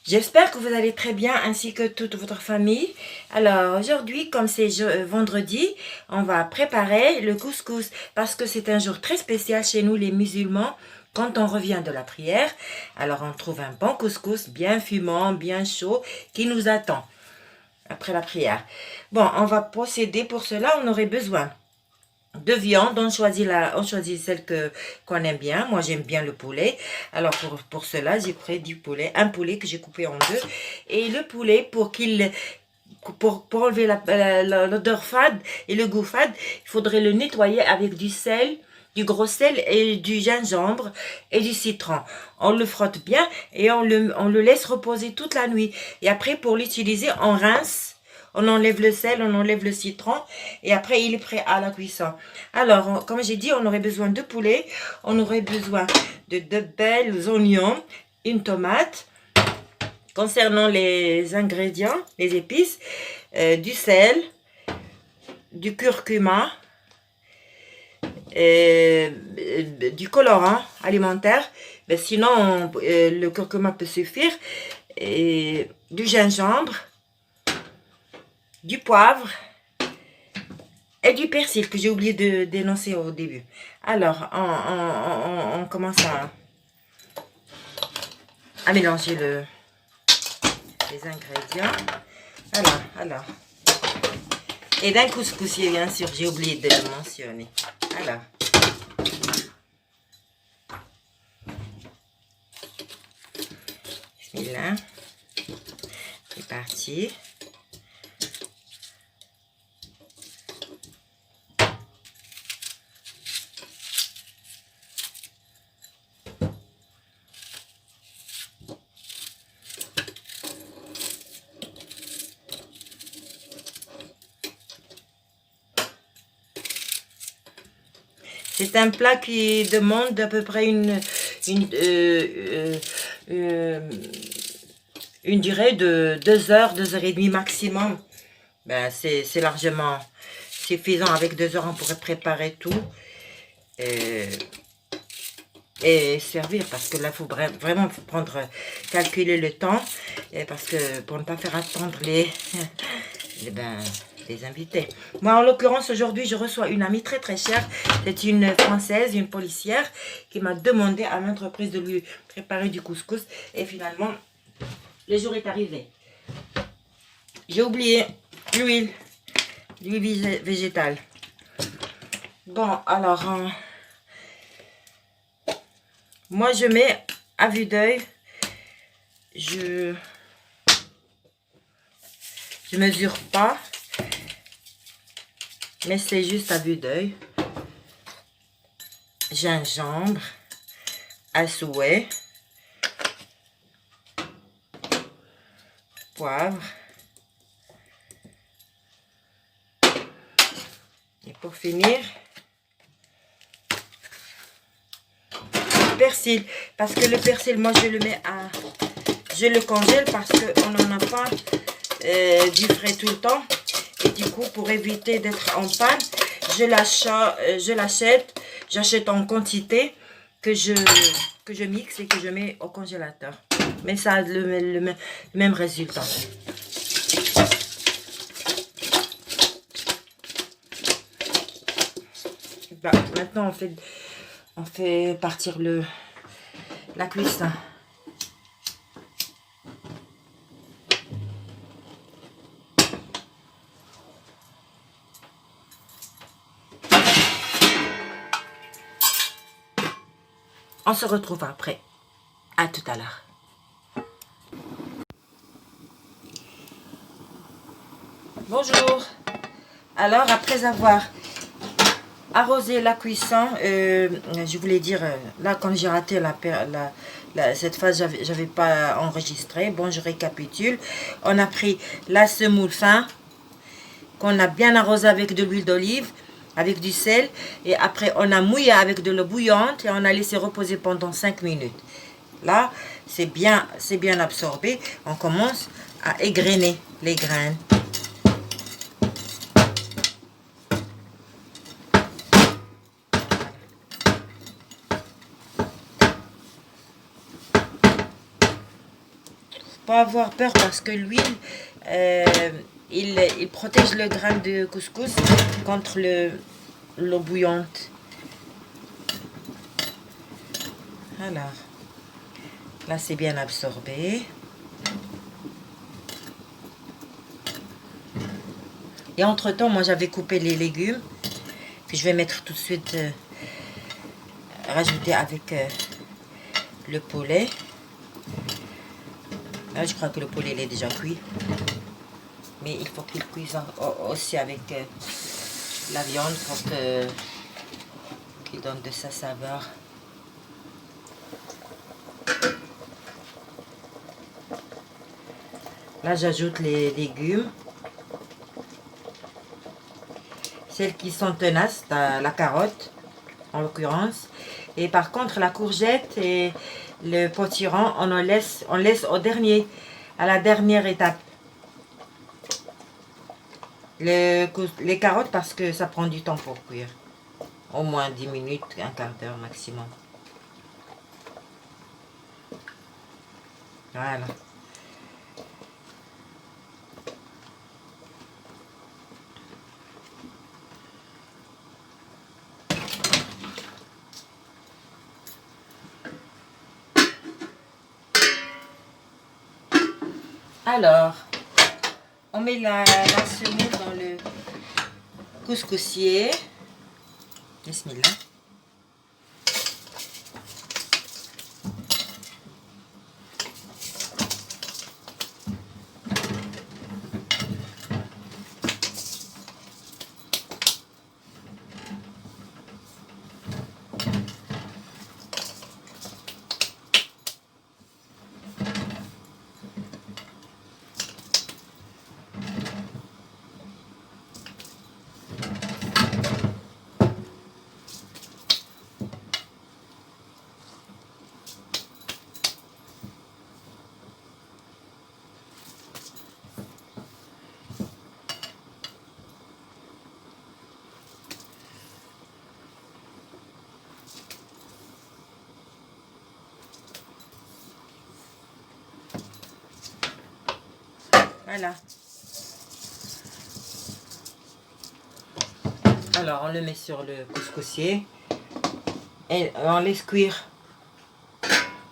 J'espère que vous allez très bien ainsi que toute votre famille. Alors aujourd'hui, comme c'est vendredi, on va préparer le couscous parce que c'est un jour très spécial chez nous les musulmans. Quand on revient de la prière, alors on trouve un bon couscous bien fumant, bien chaud qui nous attend après la prière. Bon, on va procéder pour cela. On aurait besoin de viande, on choisit celle qu'on aime bien. Moi, j'aime bien le poulet. Alors, pour cela, j'ai pris du poulet, un poulet que j'ai coupé en deux. Et le poulet, pour enlever l'odeur fade et le goût fade, il faudrait le nettoyer avec du sel, du gros sel et du gingembre et du citron. On le frotte bien et on le laisse reposer toute la nuit. Et après, pour l'utiliser, on rince. On enlève le sel, on enlève le citron et après il est prêt à la cuisson. Alors, comme j'ai dit, on aurait besoin de poulet, on aurait besoin de belles oignons, une tomate. Concernant les ingrédients, les épices, du sel, du curcuma, du colorant alimentaire. Ben, sinon, le curcuma peut suffire. Et du gingembre, du poivre et du persil que j'ai oublié de dénoncer au début. Alors, on commence à mélanger les ingrédients. Voilà, alors. Et d'un couscous, bien sûr, j'ai oublié de le mentionner. Alors. Bismillah. C'est parti. C'est un plat qui demande à peu près une durée de 2 heures, 2 heures et demie maximum. Ben, c'est largement suffisant. Avec 2 heures, on pourrait préparer tout et servir. Parce que là, il faut vraiment calculer le temps. Parce que pour ne pas faire attendre les invités. Moi, en l'occurrence, aujourd'hui, je reçois une amie très très chère. C'est une Française, une policière, qui m'a demandé à maintes reprises de lui préparer du couscous. Et finalement, le jour est arrivé. J'ai oublié l'huile végétale. Bon, alors, moi, je mets à vue d'œil. Je mesure pas. Mais c'est juste à vue d'œil. Gingembre à souhait. Poivre. Et pour finir, persil. Parce que le persil, moi je le mets je le congèle parce qu'on n'en a pas du frais tout le temps. Et du coup, pour éviter d'être en panne, j'achète en quantité que je mixe et que je mets au congélateur. Mais ça a le même résultat. Bah, maintenant, on fait partir la cuisson. On se retrouve après. À tout à l'heure. Bonjour. Alors, après avoir arrosé la cuisson, je voulais dire, là, quand j'ai raté cette phase, j'avais pas enregistré. Bon, je récapitule. On a pris la semoule fin, qu'on a bien arrosé avec de l'huile d'olive, avec du sel. Et après, on a mouillé avec de l'eau bouillante et on a laissé reposer pendant 5 minutes. Là, c'est bien absorbé. On commence à égrener les graines. pas avoir peur parce que l'huile, il protège le grain de couscous contre l'eau bouillante. Alors, là c'est bien absorbé. Et entre temps, moi j'avais coupé les légumes. Puis je vais mettre tout de suite, rajouter avec le poulet. Là je crois que le poulet il est déjà cuit. Mais il faut qu'il cuise aussi avec la viande pour qu'il donne de sa saveur. Là j'ajoute les légumes. Celles qui sont tenaces, la carotte en l'occurrence. Et par contre la courgette et le potiron, on laisse au dernier, à la dernière étape. Les carottes parce que ça prend du temps pour cuire. Au moins 10 minutes, un quart d'heure maximum. Voilà. Alors, on met la semoule dans le couscoussier. Bismillah. Voilà. Alors, on le met sur le couscoussier et on laisse cuire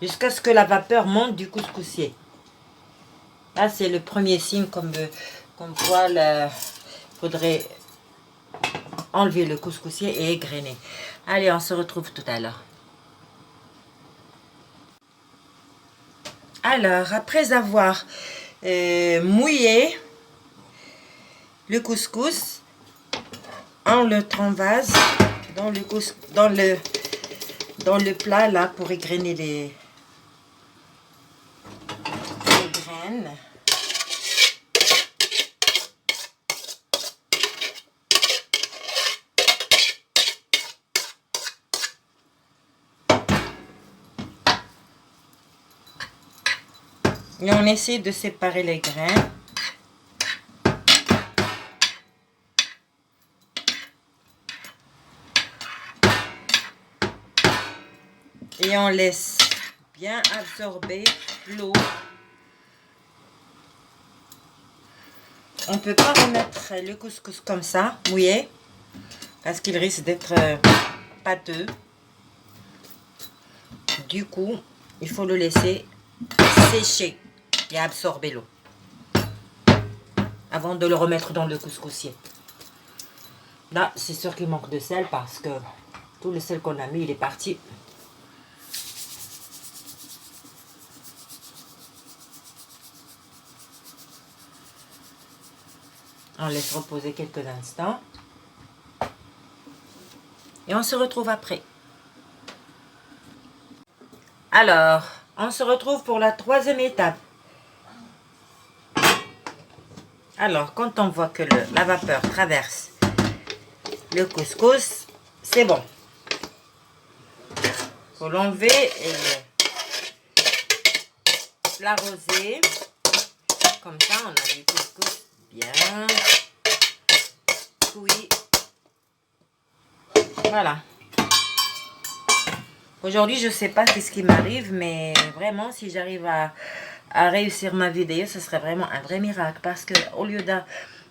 jusqu'à ce que la vapeur monte du couscoussier. Là, c'est le premier signe comme quoi il faudrait enlever le couscoussier et égrener. Allez, on se retrouve tout à l'heure. Alors, après avoir mouillé le couscous, on le transvase dans le plat là pour égrener les graines. Et on essaie de séparer les grains. Et on laisse bien absorber l'eau. On ne peut pas remettre le couscous comme ça, mouillé, parce qu'il risque d'être pâteux. Du coup, il faut le laisser sécher et absorber l'eau avant de le remettre dans le couscoussier. Là, c'est sûr qu'il manque de sel parce que tout le sel qu'on a mis, il est parti. On laisse reposer quelques instants. Et on se retrouve après. Alors, on se retrouve pour la troisième étape. Alors, quand on voit que la vapeur traverse le couscous, c'est bon. Il faut l'enlever et l'arroser. Comme ça, on a du couscous bien cuit. Voilà. Aujourd'hui, je ne sais pas qu'est-ce qui m'arrive, mais vraiment, si j'arrive à à réussir ma vidéo, ce serait vraiment un vrai miracle. Parce que au lieu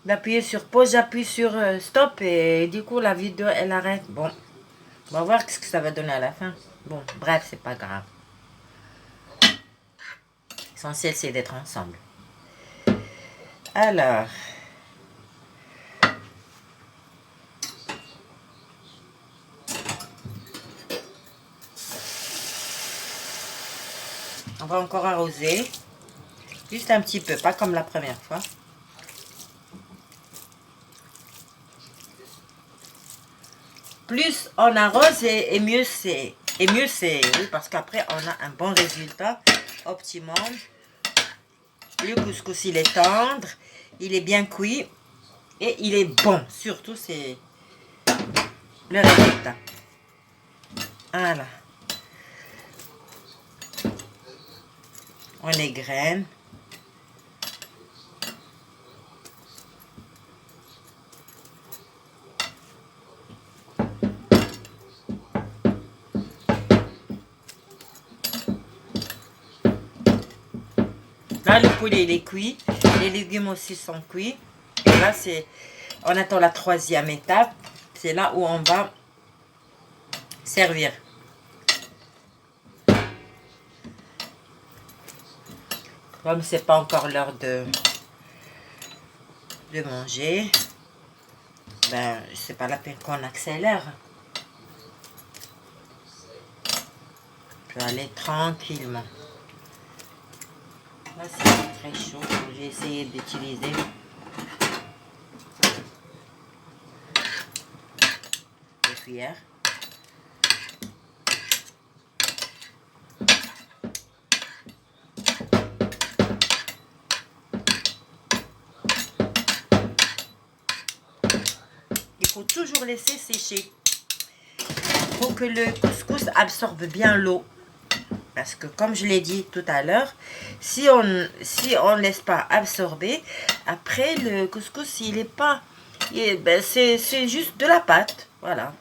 d'appuyer sur pause, j'appuie sur stop et du coup la vidéo elle arrête. Bon, on va voir ce que ça va donner à la fin. Bon, bref, c'est pas grave. L'essentiel c'est d'être ensemble. Alors, on va encore arroser. Juste un petit peu, pas comme la première fois. Plus on arrose et mieux c'est. Et mieux c'est, oui, parce qu'après on a un bon résultat optimum. Le couscous il est tendre, il est bien cuit et il est bon. Surtout c'est le résultat. Voilà. On égrène. Là, le poulet, il est cuit. Les légumes aussi sont cuits. Et là, on attend la troisième étape. C'est là où on va servir. Comme c'est pas encore l'heure de manger, ben, c'est pas la peine qu'on accélère. Je peux aller tranquillement. Là, c'est très chaud. J'ai essayé d'utiliser des cuillères. Il faut toujours laisser sécher. Il faut que le couscous absorbe bien l'eau. Parce que comme je l'ai dit tout à l'heure, si on ne laisse pas absorber, après le couscous, il est pas... Ben, c'est juste de la pâte. Voilà.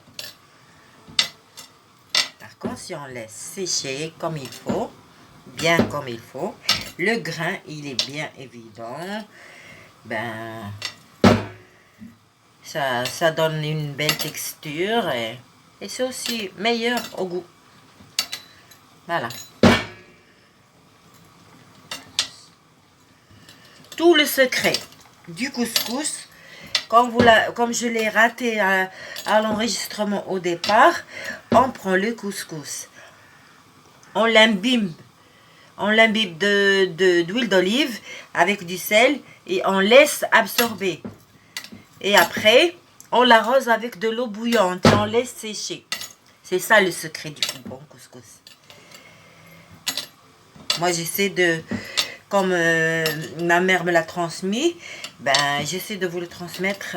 Par contre, si on laisse sécher comme il faut, bien comme il faut, le grain, il est bien évident. Ben, ça donne une belle texture et c'est aussi meilleur au goût. Voilà. Tout le secret du couscous, comme je l'ai raté à l'enregistrement au départ, on prend le couscous, on l'imbibe d'huile d'olive avec du sel et on laisse absorber. Et après, on l'arrose avec de l'eau bouillante et on laisse sécher. C'est ça le secret du bon couscous. Moi, j'essaie de... Comme ma mère me l'a transmis, ben, j'essaie de vous le transmettre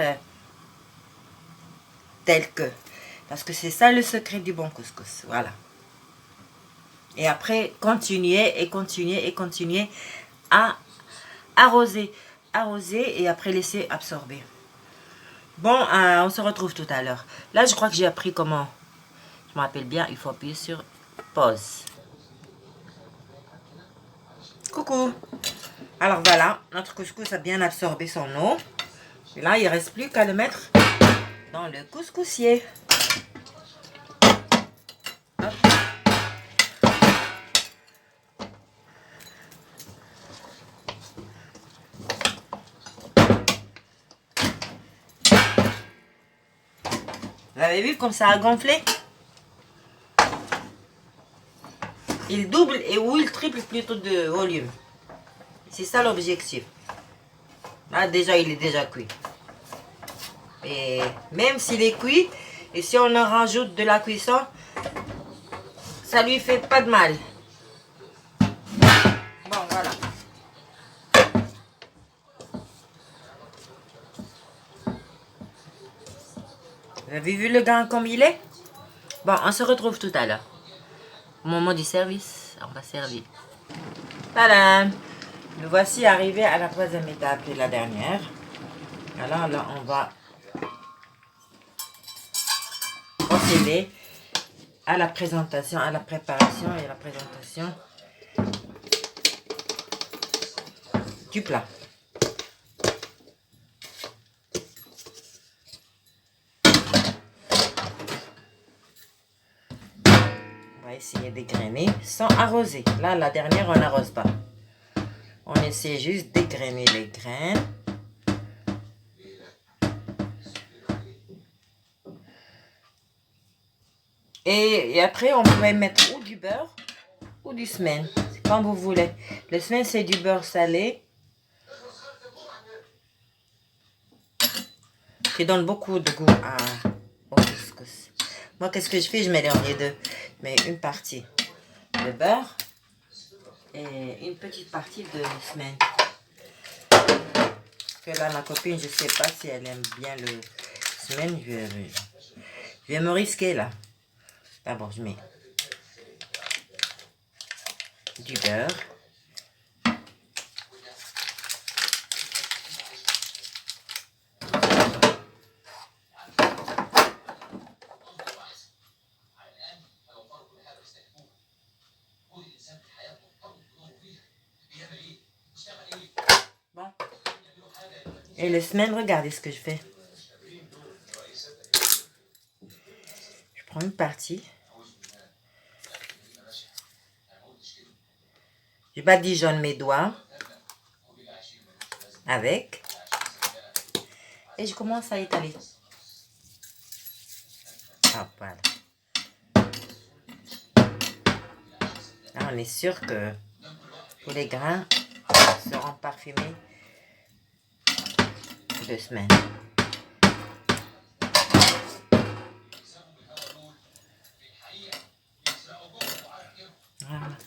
tel que. Parce que c'est ça le secret du bon couscous. Voilà. Et après, continuez et continuez et continuez à arroser. Arroser et après laisser absorber. Bon, on se retrouve tout à l'heure. Là, je crois que j'ai appris comment. Je me rappelle bien, il faut appuyer sur pause. Coucou. Alors voilà, notre couscous a bien absorbé son eau. Et là, il ne reste plus qu'à le mettre dans le couscoussier. Hop. Vous avez vu comme ça a gonflé? Il double ou il triple plutôt de volume. C'est ça l'objectif. Là, déjà, il est déjà cuit. Et même s'il est cuit, et si on en rajoute de la cuisson, ça lui fait pas de mal. Bon, voilà. Vous avez vu le grain comme il est? Bon, on se retrouve tout à l'heure. Au moment du service, on va servir. Tadam! Nous voici arrivés à la troisième étape et la dernière. Alors là, on va procéder à la présentation, à la préparation et à la présentation du plat. On va essayer d'égrener sans arroser. Là, la dernière, on n'arrose pas. On essaie juste d'égrener les grains. Et après, on peut mettre ou du beurre ou du semaine. C'est comme vous voulez. Le semaine, c'est du beurre salé. Qui donne beaucoup de goût au couscous. Moi, qu'est-ce que je fais? Je mélange les deux. Je mets une partie de beurre et une petite partie de semaine. Parce que là, ma copine, je ne sais pas si elle aime bien le semaine. Je vais me risquer là. D'abord, je mets du beurre. Bon. Et le semaine, regardez ce que je fais. Je prends une partie. Je badigeonne mes doigts avec. Et je commence à étaler. Ah, voilà. Là, on est sûr que tous les grains seront parfumés 2 semaines. Voilà.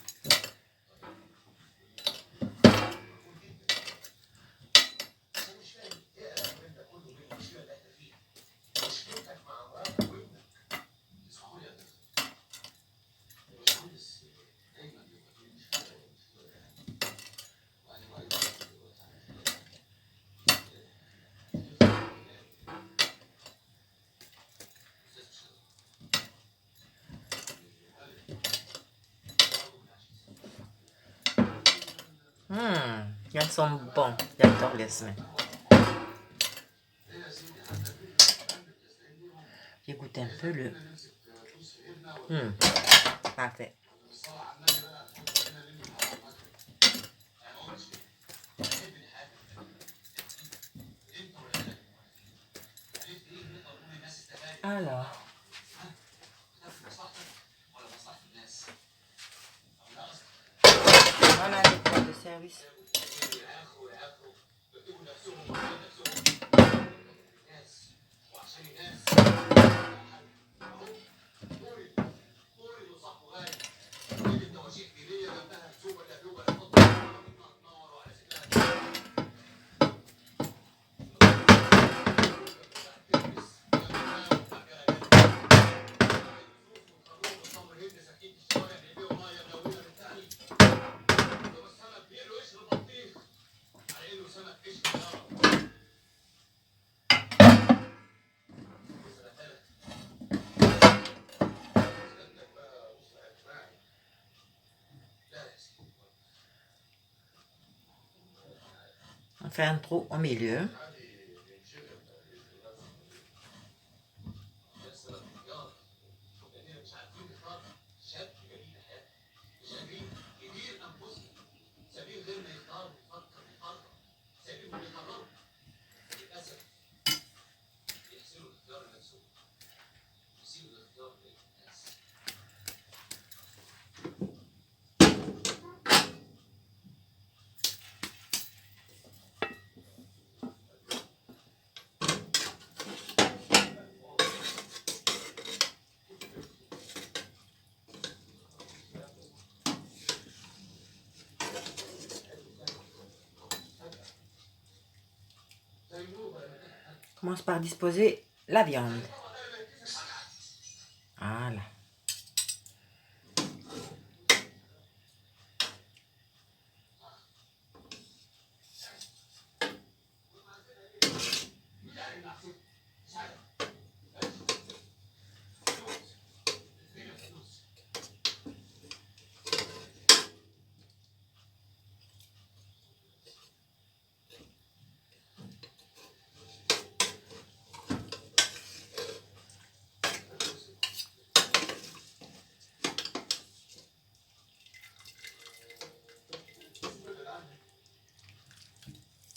Elles sont bons. J'adore les semaines. J'ai goûté un peu le... Parfait. Alors... Voilà les plats de service. On fait un trou au milieu. Commence par disposer la viande. Voilà.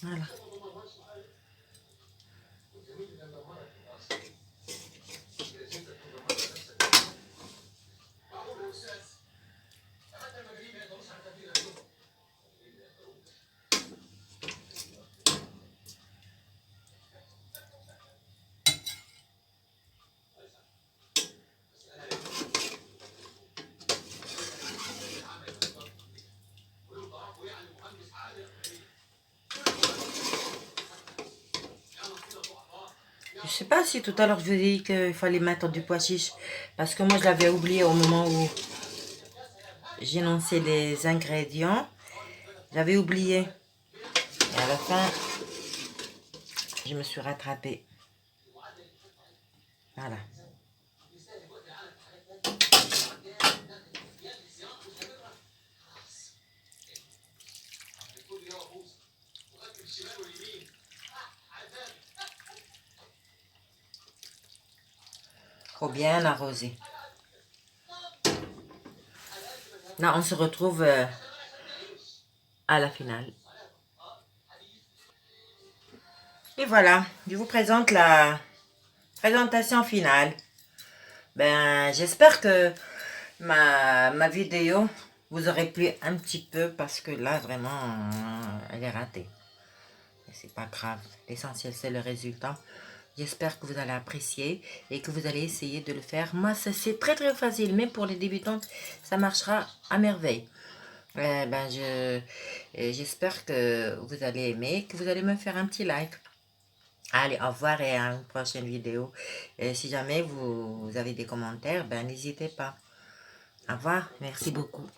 Voilà. Je sais pas si tout à l'heure je vous ai dit qu'il fallait mettre du pois chiche. Parce que moi je l'avais oublié au moment où j'ai énoncé les ingrédients. J'avais oublié. Et à la fin, je me suis rattrapée. Voilà. Faut bien arroser. Là, on se retrouve à la finale. Et voilà, je vous présente la présentation finale. Ben, j'espère que ma vidéo vous aurait plu un petit peu parce que là, vraiment, elle est ratée. C'est pas grave. L'essentiel, c'est le résultat. J'espère que vous allez apprécier et que vous allez essayer de le faire. Moi, c'est très très facile. Même pour les débutantes, ça marchera à merveille. J'espère que vous allez aimer, que vous allez me faire un petit like. Allez, au revoir et à une prochaine vidéo. Et si jamais vous avez des commentaires, ben n'hésitez pas. Au revoir, merci beaucoup.